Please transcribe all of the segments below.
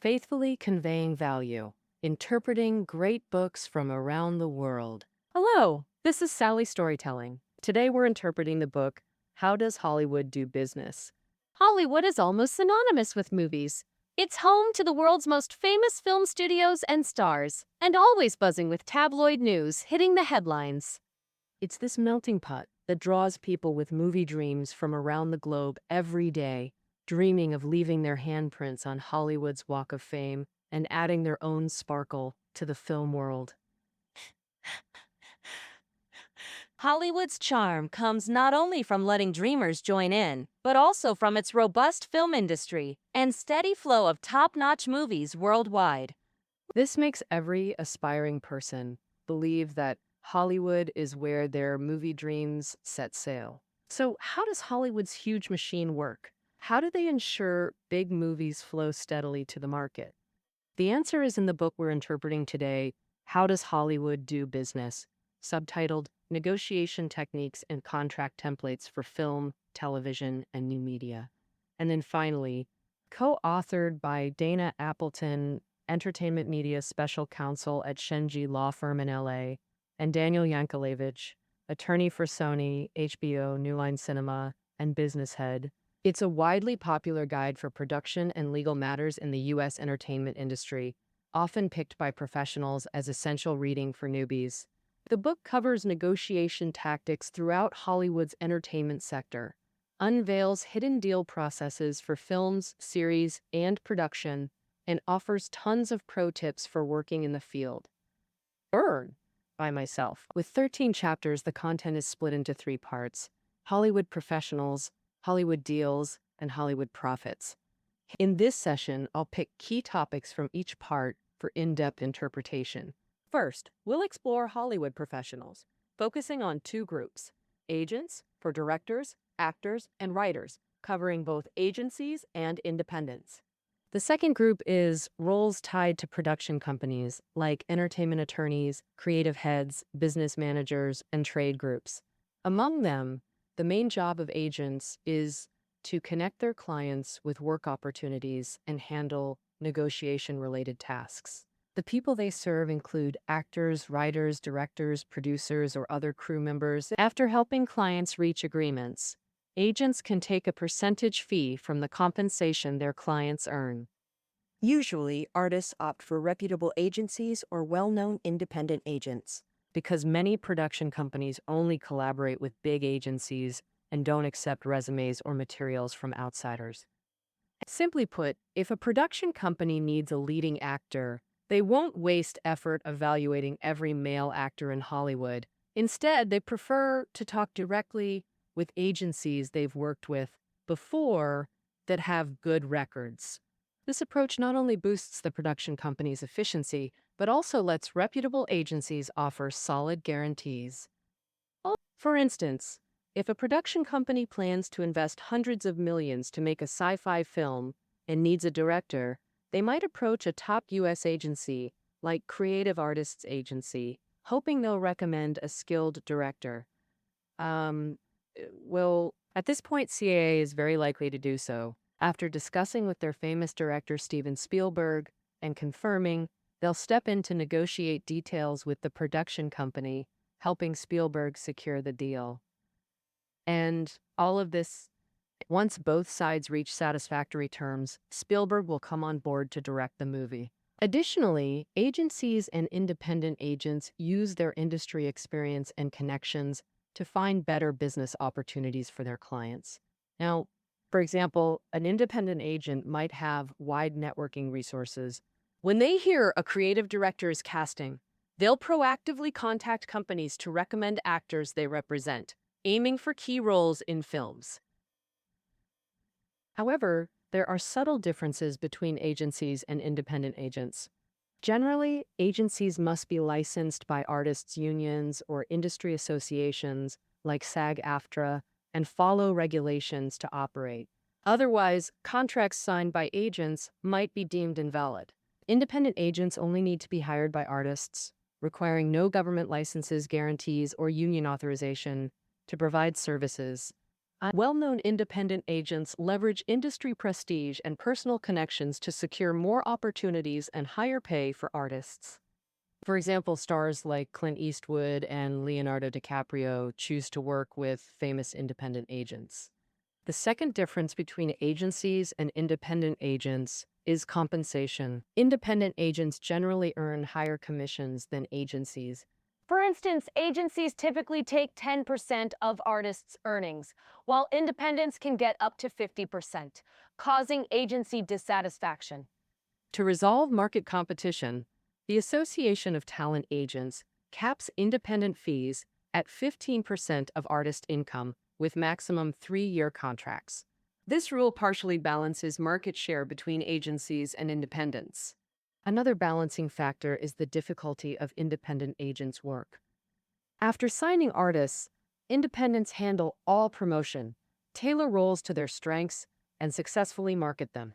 faithfully conveying value, interpreting great books from around the world. Hello, this is Sally Storytelling. Today we're interpreting the book, How Does Hollywood Do Business? Hollywood is almost synonymous with movies. It's home to the world's most famous film studios and stars, and always buzzing with tabloid news hitting the headlines. It's this melting pot that draws people with movie dreams from around the globe every day, dreaming of leaving their handprints on Hollywood's Walk of Fame and adding their own sparkle to the film world. Hollywood's charm comes not only from letting dreamers join in, but also from its robust film industry and steady flow of top-notch movies worldwide. This makes every aspiring person believe that Hollywood is where their movie dreams set sail. So, how does Hollywood's huge machine work? How do they ensure big movies flow steadily to the market? The answer is in the book we're interpreting today, How Does Hollywood Do Business? Subtitled Negotiation Techniques and Contract Templates for Film, Television, and New Media. And then finally, co-authored by Dana Appleton, Entertainment Media Special Counsel at Shenji Law Firm in LA, and Daniel Yankelevich, attorney for Sony, HBO, New Line Cinema, and business head. It's a widely popular guide for production and legal matters in the U.S. entertainment industry, often picked by professionals as essential reading for newbies. The book covers negotiation tactics throughout Hollywood's entertainment sector, unveils hidden deal processes for films, series, and production, and offers tons of pro tips for working in the field. Burn by myself. With 13 chapters, the content is split into 3 parts: Hollywood professionals, Hollywood deals, and Hollywood profits. In this session, I'll pick key topics from each part for in-depth interpretation. First, we'll explore Hollywood professionals, focusing on 2 groups: agents for directors, actors, and writers, covering both agencies and independents. The second group is roles tied to production companies like entertainment attorneys, creative heads, business managers, and trade groups. Among them, the main job of agents is to connect their clients with work opportunities and handle negotiation-related tasks. The people they serve include actors, writers, directors, producers, or other crew members. After helping clients reach agreements, agents can take a percentage fee from the compensation their clients earn. Usually, artists opt for reputable agencies or well-known independent agents. Because many production companies only collaborate with big agencies and don't accept resumes or materials from outsiders. Simply put, if a production company needs a leading actor, they won't waste effort evaluating every male actor in Hollywood. Instead, they prefer to talk directly with agencies they've worked with before that have good records. This approach not only boosts the production company's efficiency, but also lets reputable agencies offer solid guarantees. For instance, if a production company plans to invest hundreds of millions to make a sci-fi film and needs a director, they might approach a top U.S. agency like Creative Artists Agency, hoping they'll recommend a skilled director. Well, at this point, CAA is very likely to do so. After discussing with their famous director Steven Spielberg and confirming, they'll step in to negotiate details with the production company, helping Spielberg secure the deal. And all of this, once both sides reach satisfactory terms, Spielberg will come on board to direct the movie. Additionally, agencies and independent agents use their industry experience and connections to find better business opportunities for their clients. Now, for example, an independent agent might have wide networking resources. When they hear a creative director is casting, they'll proactively contact companies to recommend actors they represent, aiming for key roles in films. However, there are subtle differences between agencies and independent agents. Generally, agencies must be licensed by artists' unions or industry associations like SAG-AFTRA and follow regulations to operate. Otherwise, contracts signed by agents might be deemed invalid. Independent agents only need to be hired by artists, requiring no government licenses, guarantees, or union authorization to provide services. Well-known independent agents leverage industry prestige and personal connections to secure more opportunities and higher pay for artists. For example, stars like Clint Eastwood and Leonardo DiCaprio choose to work with famous independent agents. The second difference between agencies and independent agents is compensation. Independent agents generally earn higher commissions than agencies. For instance, agencies typically take 10% of artists' earnings, while independents can get up to 50%, causing agency dissatisfaction. To resolve market competition, the Association of Talent Agents caps independent fees at 15% of artist income with maximum 3-year contracts. This rule partially balances market share between agencies and independents. Another balancing factor is the difficulty of independent agents' work. After signing artists, independents handle all promotion, tailor roles to their strengths, and successfully market them.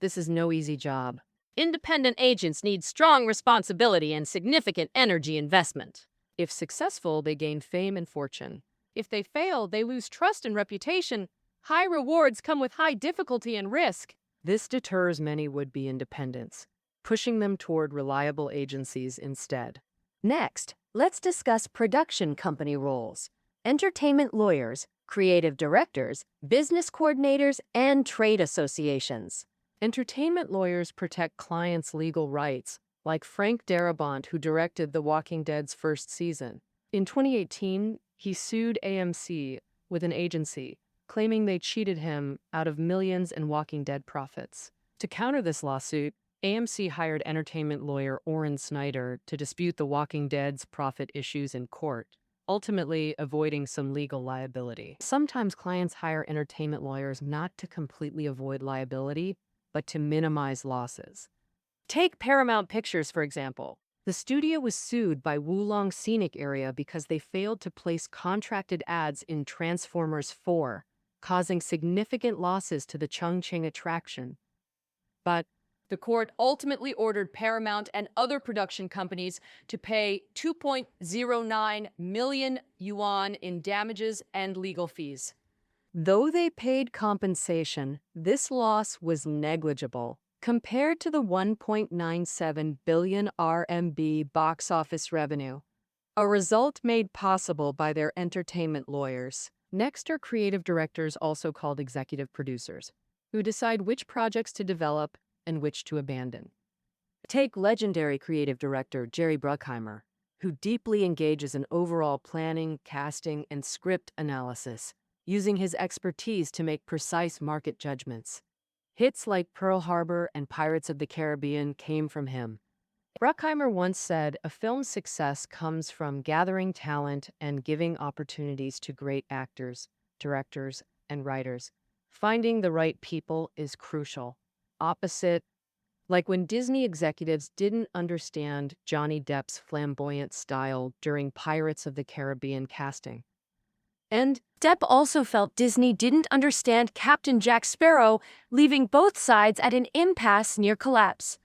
This is no easy job. Independent agents need strong responsibility and significant energy investment. If successful, they gain fame and fortune. If they fail, they lose trust and reputation. High rewards come with high difficulty and risk. This deters many would-be independents, pushing them toward reliable agencies instead. Next, let's discuss production company roles. Entertainment lawyers, creative directors, business coordinators, and trade associations. Entertainment lawyers protect clients' legal rights, like Frank Darabont, who directed The Walking Dead's first season. In 2018, he sued AMC with an agency, claiming they cheated him out of millions in Walking Dead profits. To counter this lawsuit, AMC hired entertainment lawyer Oren Snyder to dispute The Walking Dead's profit issues in court, ultimately avoiding some legal liability. Sometimes clients hire entertainment lawyers not to completely avoid liability, but to minimize losses. Take Paramount Pictures, for example. The studio was sued by Wulong Scenic Area because they failed to place contracted ads in Transformers 4, causing significant losses to the Chongqing attraction. But the court ultimately ordered Paramount and other production companies to pay 2.09 million yuan in damages and legal fees. Though they paid compensation, this loss was negligible compared to the 1.97 billion RMB box office revenue, a result made possible by their entertainment lawyers. Next are creative directors, also called executive producers, who decide which projects to develop and which to abandon. Take legendary creative director Jerry Bruckheimer, who deeply engages in overall planning, casting, and script analysis, using his expertise to make precise market judgments. Hits like Pearl Harbor and Pirates of the Caribbean came from him. Bruckheimer once said, "A film's success comes from gathering talent and giving opportunities to great actors, directors, and writers. Finding the right people is crucial." Opposite, like when Disney executives didn't understand Johnny Depp's flamboyant style during Pirates of the Caribbean casting. And Depp also felt Disney didn't understand Captain Jack Sparrow, leaving both sides at an impasse near collapse.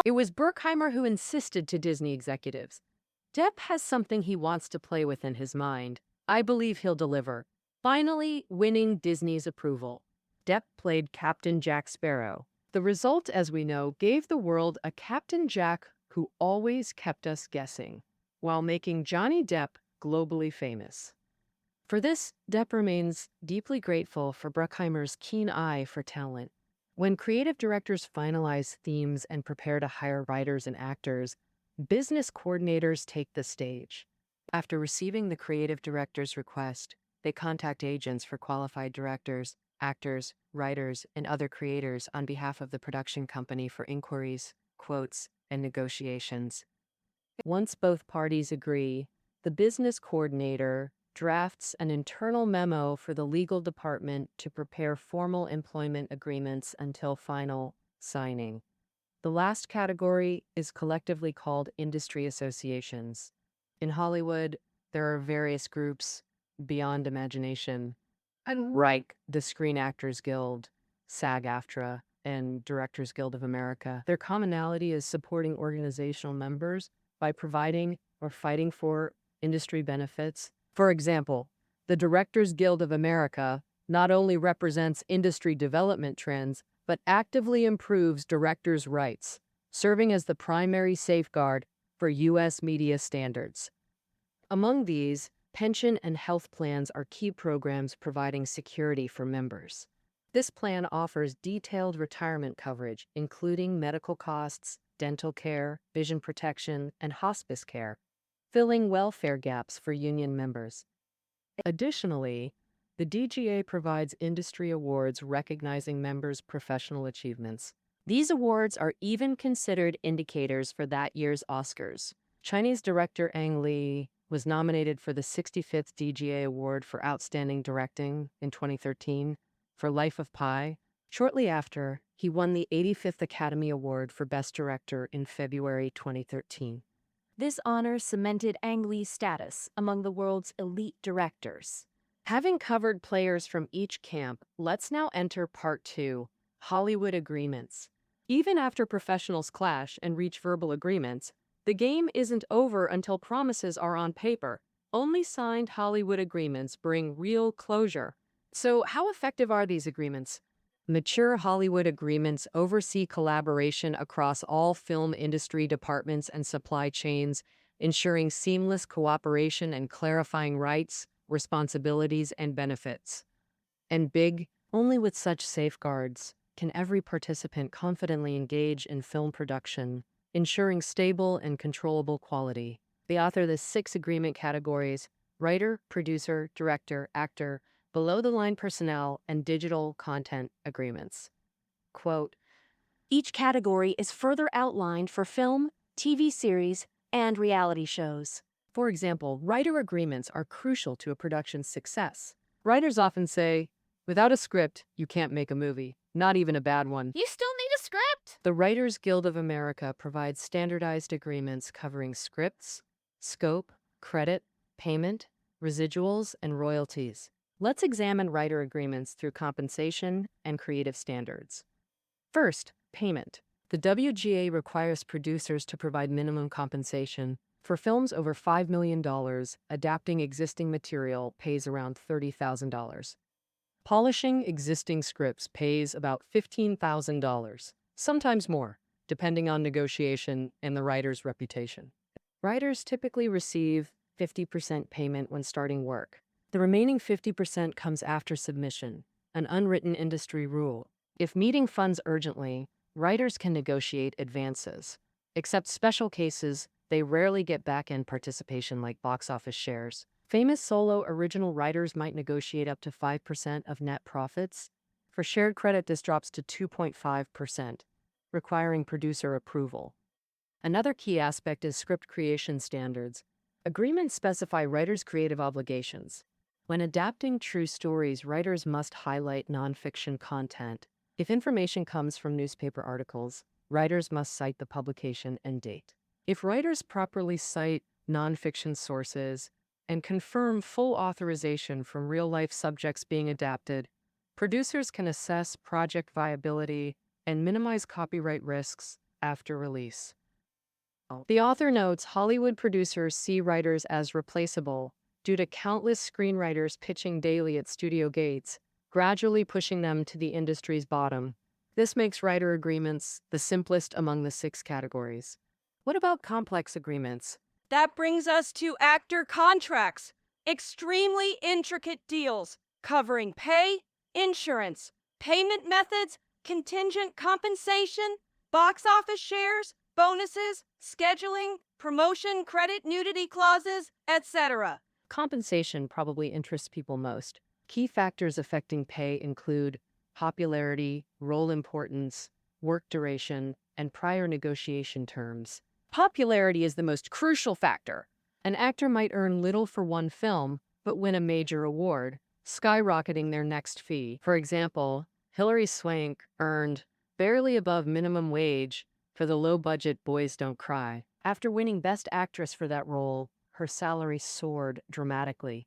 It was Bruckheimer who insisted to Disney executives, "Depp has something he wants to play with in his mind. I believe he'll deliver," finally winning Disney's approval. Depp played Captain Jack Sparrow. The result, as we know, gave the world a Captain Jack who always kept us guessing, while making Johnny Depp globally famous. For this, Depp remains deeply grateful for Bruckheimer's keen eye for talent. When creative directors finalize themes and prepare to hire writers and actors, business coordinators take the stage. After receiving the creative director's request, they contact agents for qualified directors, actors, writers, and other creators on behalf of the production company for inquiries, quotes, and negotiations. Once both parties agree, the business coordinator drafts an internal memo for the legal department to prepare formal employment agreements until final signing. The last category is collectively called industry associations. In Hollywood, there are various groups beyond imagination, like the Screen Actors Guild, SAG-AFTRA, and Directors Guild of America. Their commonality is supporting organizational members by providing or fighting for industry benefits. For example, The Directors Guild of America not only represents industry development trends, but actively improves directors' rights, serving as the primary safeguard for U.S. media standards. Among these, pension and health plans are key programs providing security for members. This plan offers detailed retirement coverage, including medical costs, dental care, vision protection, and hospice care, filling welfare gaps for union members. Additionally, the DGA provides industry awards recognizing members' professional achievements. These awards are even considered indicators for that year's Oscars. Chinese director Ang Lee was nominated for the 65th DGA Award for Outstanding Directing in 2013 for Life of Pi. Shortly after, he won the 85th Academy Award for Best Director in February 2013. This honor cemented Ang Lee's status among the world's elite directors. Having covered players from each camp, let's now enter Part 2, Hollywood Agreements. Even after professionals clash and reach verbal agreements, the game isn't over until promises are on paper. Only signed Hollywood agreements bring real closure. So, how effective are these agreements? Mature Hollywood agreements oversee collaboration across all film industry departments and supply chains, ensuring seamless cooperation and clarifying rights, responsibilities, and benefits. And big, only with such safeguards can every participant confidently engage in film production, ensuring stable and controllable quality. They author the 6 agreement categories: writer, producer, director, actor, below-the-line personnel, and digital content agreements. Quote, Each category is further outlined for film, TV series, and reality shows. For example, writer agreements are crucial to a production's success. Writers often say, without a script, you can't make a movie, not even a bad one. You still need a script? The Writers Guild of America provides standardized agreements covering scripts, scope, credit, payment, residuals, and royalties. Let's examine writer agreements through compensation and creative standards. First, payment. The WGA requires producers to provide minimum compensation. For films over $5 million, adapting existing material pays around $30,000. Polishing existing scripts pays about $15,000, sometimes more, depending on negotiation and the writer's reputation. Writers typically receive 50% payment when starting work. The remaining 50% comes after submission, an unwritten industry rule. If meeting funds urgently, writers can negotiate advances. Except special cases, they rarely get back-end participation like box office shares. Famous solo original writers might negotiate up to 5% of net profits. For shared credit, this drops to 2.5%, requiring producer approval. Another key aspect is script creation standards. Agreements specify writers' creative obligations. When adapting true stories, writers must highlight nonfiction content. If information comes from newspaper articles, writers must cite the publication and date. If writers properly cite nonfiction sources and confirm full authorization from real-life subjects being adapted, producers can assess project viability and minimize copyright risks after release. The author notes Hollywood producers see writers as replaceable due to countless screenwriters pitching daily at studio gates, gradually pushing them to the industry's bottom. This makes writer agreements the simplest among the 6 categories. What about complex agreements? That brings us to actor contracts, extremely intricate deals covering pay, insurance, payment methods, contingent compensation, box office shares, bonuses, scheduling, promotion, credit, nudity clauses, etc. Compensation probably interests people most. Key factors affecting pay include popularity, role importance, work duration, and prior negotiation terms. Popularity is the most crucial factor. An actor might earn little for one film, but win a major award, skyrocketing their next fee. For example, Hilary Swank earned barely above minimum wage for the low-budget Boys Don't Cry. After winning Best Actress for that role, her salary soared dramatically.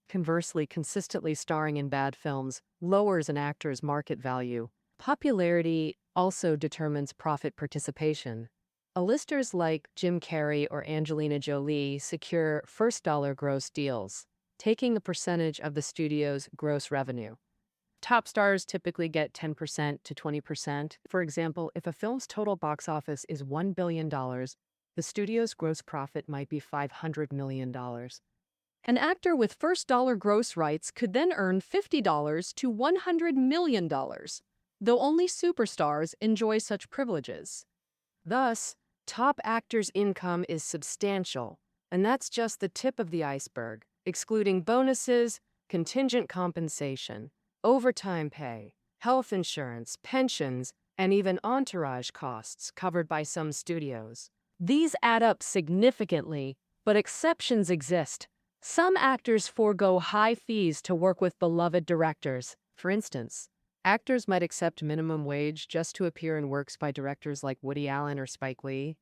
Conversely, consistently starring in bad films lowers an actor's market value. Popularity also determines profit participation. A-listers like Jim Carrey or Angelina Jolie secure first-dollar gross deals. taking a percentage of the studio's gross revenue. Top stars typically get 10% to 20%. For example, if a film's total box office is $1 billion, the studio's gross profit might be $500 million. An actor with first dollar gross rights could then earn $50 to $100 million, though only superstars enjoy such privileges. Thus, top actors' income is substantial, and that's just the tip of the iceberg, excluding bonuses, contingent compensation, overtime pay, health insurance, pensions, and even entourage costs covered by some studios. These add up significantly, but exceptions exist. Some actors forego high fees to work with beloved directors. For instance, actors might accept minimum wage just to appear in works by directors like Woody Allen or Spike Lee.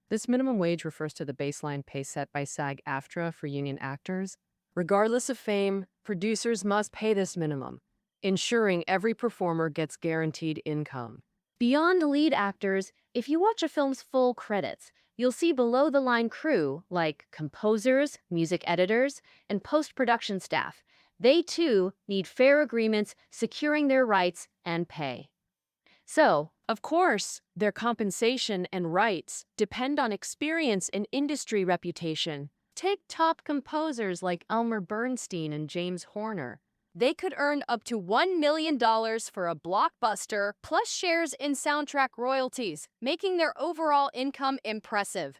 This minimum wage refers to the baseline pay set by SAG-AFTRA for union actors. Regardless of fame, producers must pay this minimum, ensuring every performer gets guaranteed income. Beyond lead actors, if you watch a film's full credits, you'll see below-the-line crew like composers, music editors, and post-production staff. They too need fair agreements securing their rights and pay. So, Of course, their compensation and rights depend on experience and industry reputation. take top composers like Elmer Bernstein and James Horner. They could earn up to $1 million for a blockbuster, plus shares in soundtrack royalties, making their overall income impressive.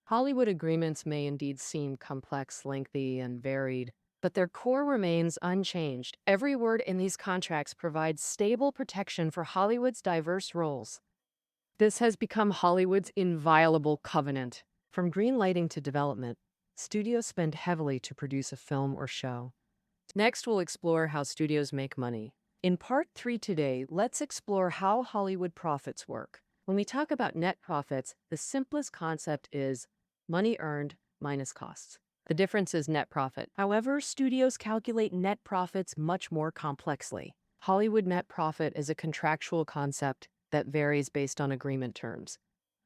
Hollywood agreements may indeed seem complex, lengthy, and varied, but their core remains unchanged. Every word in these contracts provides stable protection for Hollywood's diverse roles. This has become Hollywood's inviolable covenant. From greenlighting to development, studios spend heavily to produce a film or show. Next, we'll explore how studios make money. In Part 3 today, let's explore how Hollywood profits work. When we talk about net profits, the simplest concept is money earned minus costs. The difference is net profit. However, studios calculate net profits much more complexly. Hollywood net profit is a contractual concept that varies based on agreement terms,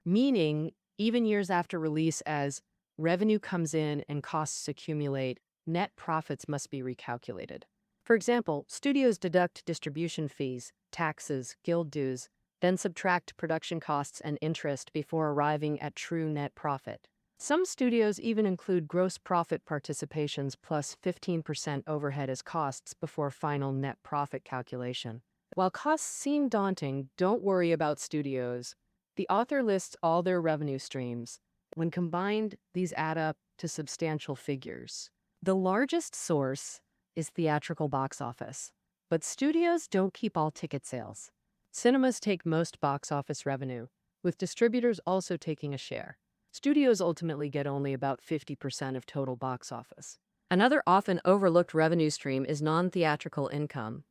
meaning even years after release, as revenue comes in and costs accumulate, net profits must be recalculated. For example, studios deduct distribution fees, taxes, guild dues, then subtract production costs and interest before arriving at true net profit. Some studios even include gross profit participations plus 15% overhead as costs before final net profit calculation. While costs seem daunting, don't worry about studios. The author lists all their revenue streams. When combined, these add up to substantial figures. The largest source is theatrical box office, but studios don't keep all ticket sales. Cinemas take most box office revenue, with distributors also taking a share. Studios ultimately get only about 50% of total box office. Another often overlooked revenue stream is non-theatrical income.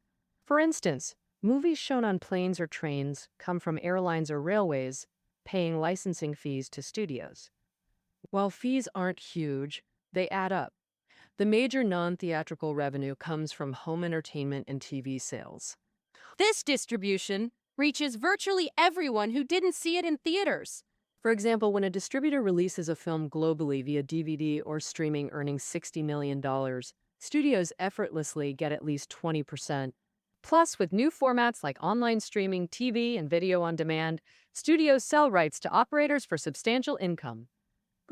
For instance, movies shown on planes or trains come from airlines or railways, paying licensing fees to studios. While fees aren't huge, they add up. The major non-theatrical revenue comes from home entertainment and TV sales. This distribution reaches virtually everyone who didn't see it in theaters. For example, when a distributor releases a film globally via DVD or streaming earning $60 million, studios effortlessly get at least 20%. Plus, with new formats like online streaming, TV, and video on demand, studios sell rights to operators for substantial income.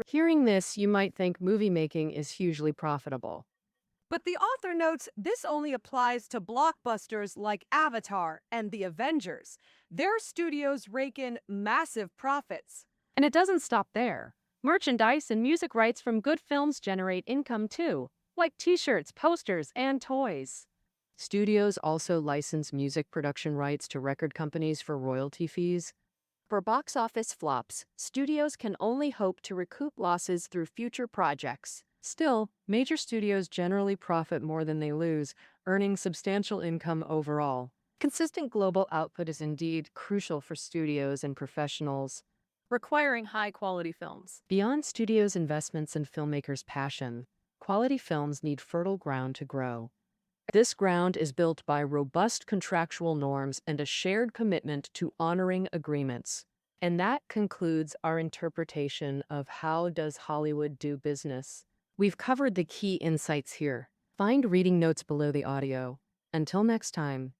Hearing this, you might think movie making is hugely profitable. But the author notes this only applies to blockbusters like Avatar and The Avengers. Their studios rake in massive profits. And it doesn't stop there. Merchandise and music rights from good films generate income too, like t-shirts, posters, and toys. Studios also license music production rights to record companies for royalty fees. For box office flops, studios can only hope to recoup losses through future projects. Still, major studios generally profit more than they lose, earning substantial income overall. Consistent global output is indeed crucial for studios and professionals, Requiring high-quality films. beyond studios' investments and filmmakers' passion. Quality films need fertile ground to grow. This ground is built by robust contractual norms and a shared commitment to honoring agreements. And that concludes our interpretation of how does Hollywood do business. We've covered the key insights here. Find reading notes below the audio. Until next time.